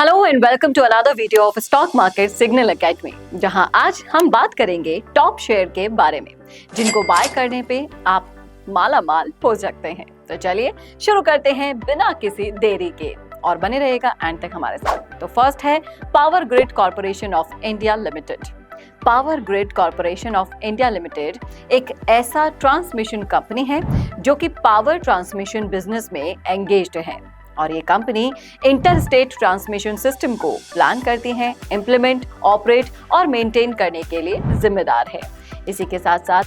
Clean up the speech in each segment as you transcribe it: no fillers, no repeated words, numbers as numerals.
Hello and welcome to another video of Stock Market Signal Academy, जहां आज हम बात करेंगे टॉप शेयर के बारे में जिनको बाय करने पे आप माला माल हो सकते हैं। तो चलिए शुरू करते हैं बिना किसी देरी के और बने रहेगा एंड तक हमारे साथ। तो फर्स्ट है power grid corporation of India limited. Power grid corporation of India limited एक ऐसा ट्रांसमिशन कंपनी है जो कि पावर ट्रांसमिशन बिजनेस में एंगेज्ड है और ये company inter state transmission system को प्लान करती है, इम्प्लीमेंट, ऑपरेट और मेंटेन करने के लिए जिम्मेदार है। इसी के साथ साथ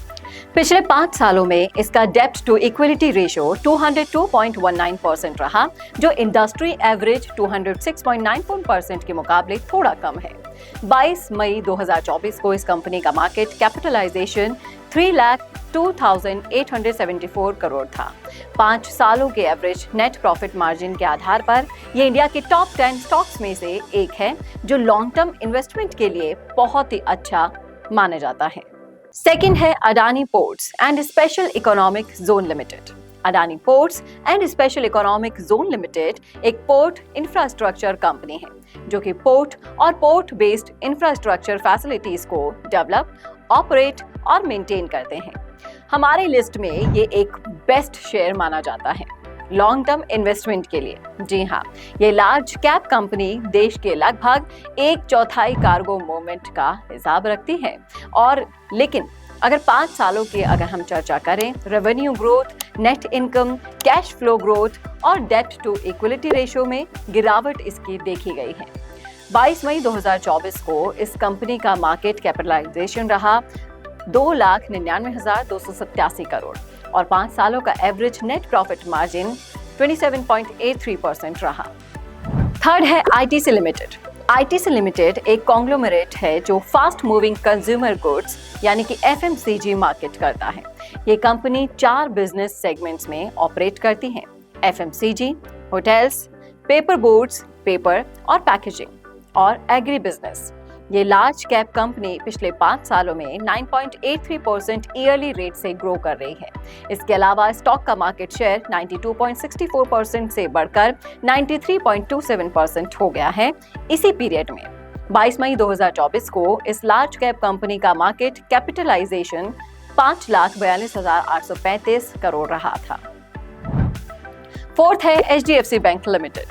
पिछले 5 सालों में इसका डेब्ट टू इक्विलिटी रेशियो 202.19% रहा, जो इंडस्ट्री एवरेज 206.94% के मुकाबले थोड़ा कम है। 22 मई 2024 को इस कंपनी का मार्केट कैपिटलाइजेशन 3,02,874 करोड़ था। 5 सालों के एवरेज नेट प्रॉफिट मार्जिन के आधार पर ये इंडिया के टॉप 10 स्टॉक्स में से एक है जो लॉन्ग टर्म इन्वेस्टमेंट के लिए बहुत ही अच्छा माना जाता है। सेकंड है Adani ports and special economic zone limited. Adani ports and special economic zone limited एक पोर्ट इंफ्रास्ट्रक्चर कंपनी है जो कि पोर्ट और पोर्ट बेस्ड इंफ्रास्ट्रक्चर फैसिलिटीज को डेवलप, ऑपरेट और मेंटेन करते हैं। हमारी लिस्ट में ये एक बेस्ट शेयर माना जाता है लॉन्ग टर्म इन्वेस्टमेंट के लिए। जी हाँ, ये लार्ज कैप कंपनी देश के लगभग 1/4 कार्गो मूवमेंट का हिसाब रखती है और लेकिन अगर 5 सालों की अगर हम चर्चा करें, revenue growth, net income, cash flow growth और डेब्ट टू इक्विलिटी रेशियो में गिरावट इसकी देखी गई है। 22 मई 2024 को इस कंपनी का मार्केट कैपिटलाइजेशन रहा 2,99,287 करोड़ और 5 सालों का एवरेज नेट प्रॉफिट मार्जिन 27.83% रहा। थर्ड है आईटीसी लिमिटेड। आईटीसी लिमिटेड एक कॉन्ग्लोमरेट है जो फास्ट मूविंग कंज्यूमर गुड्स यानी कि एफएमसीजी मार्केट करता है। ये कंपनी 4 बिजनेस सेगमेंट्स में ऑपरेट करती है: FMCG, hotels, paper boards, paper और पैकेजिंग और एग्री बिजनेस। ये लार्ज कैप कंपनी पिछले 5 सालों में 9.83% ईयरली रेट से ग्रो कर रही है। इसके अलावा स्टॉक का मार्केट शेयर 92.64% से बढ़कर 93.27% हो गया है इसी पीरियड में। 22 मई 2024 को इस लार्ज कैप कंपनी का मार्केट कैपिटलाइजेशन 5,42,835 करोड़ रहा था। फोर्थ है HDFC bank limited.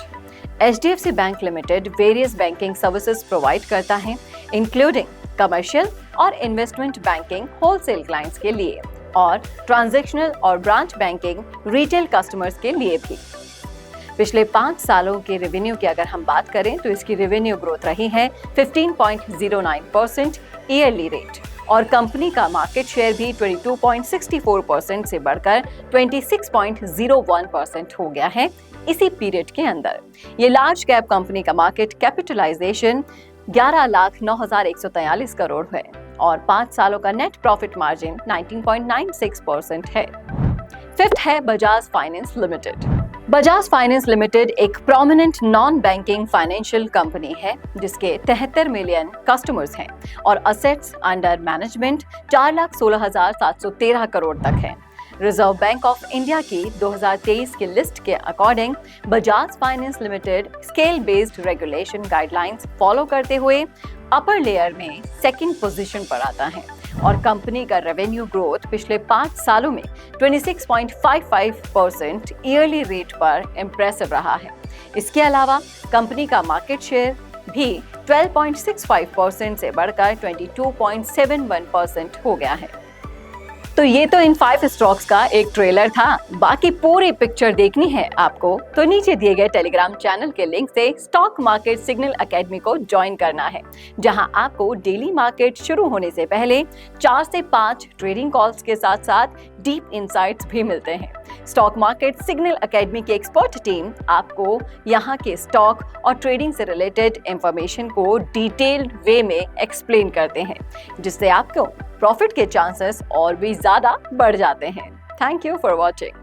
HDFC bank limited various banking services provide करता है, इंक्लूडिंग कमर्शियल और इन्वेस्टमेंट बैंकिंग होलसेल क्लाइंट्स के लिए और ट्रांजैक्शनल और ब्रांच बैंकिंग रिटेल कस्टमर्स के लिए भी। पिछले 5 सालों के रेवेन्यू की अगर हम बात करें तो इसकी रेवेन्यू ग्रोथ रही है 15.09% ईयरली रेट और कंपनी का मार्केट शेयर भी 22.64% से बढ़कर 26.01% हो गया है इसी पीरियड के अंदर। ये लार्ज कैप कंपनी का मार्केट कैपिटलाइजेशन 11,09,143 करोड़ है और 5 सालों का नेट प्रॉफिट मार्जिन 19.96% है। फिफ्थ है Bajaj finance limited. Bajaj finance limited एक prominent non banking financial company है जिसके 73 मिलियन कस्टमर्स हैं और असेट्स अंडर मैनेजमेंट 4,16,713 करोड़ तक है। रिजर्व बैंक ऑफ इंडिया की 2023 की लिस्ट के according Bajaj finance limited scale based regulation guidelines follow करते हुए अपर लेयर में सेकंड पोजीशन पर आता है और कंपनी का रेवेन्यू ग्रोथ पिछले 5 सालों में 26.55% ईयरली रेट पर इम्प्रेसिव रहा है। इसके अलावा कंपनी का मार्केट शेयर भी 12.65% से बढ़कर 22.71% हो गया है। तो ये तो इन 5 स्टॉक्स का एक ट्रेलर था। बाकी पूरी पिक्चर देखनी है आपको तो नीचे दिए गए टेलीग्राम चैनल के लिंक से स्टॉक मार्केट सिग्नल एकेडमी को ज्वाइन करना है, जहां आपको डेली मार्केट शुरू होने से पहले 4 से 5 ट्रेडिंग कॉल्स के साथ साथ डीप इनसाइट्स भी मिलते हैं। स्टॉक मार्केट सिग्नल एकेडमी की एक्सपर्ट टीम आपको यहाँ के स्टॉक और ट्रेडिंग से रिलेटेड इंफॉर्मेशन को डिटेल्ड वे में एक्सप्लेन करते हैं, जिससे आपको प्रॉफिट के चांसेस और भी ज्यादा बढ़ जाते हैं। Thank you for watching.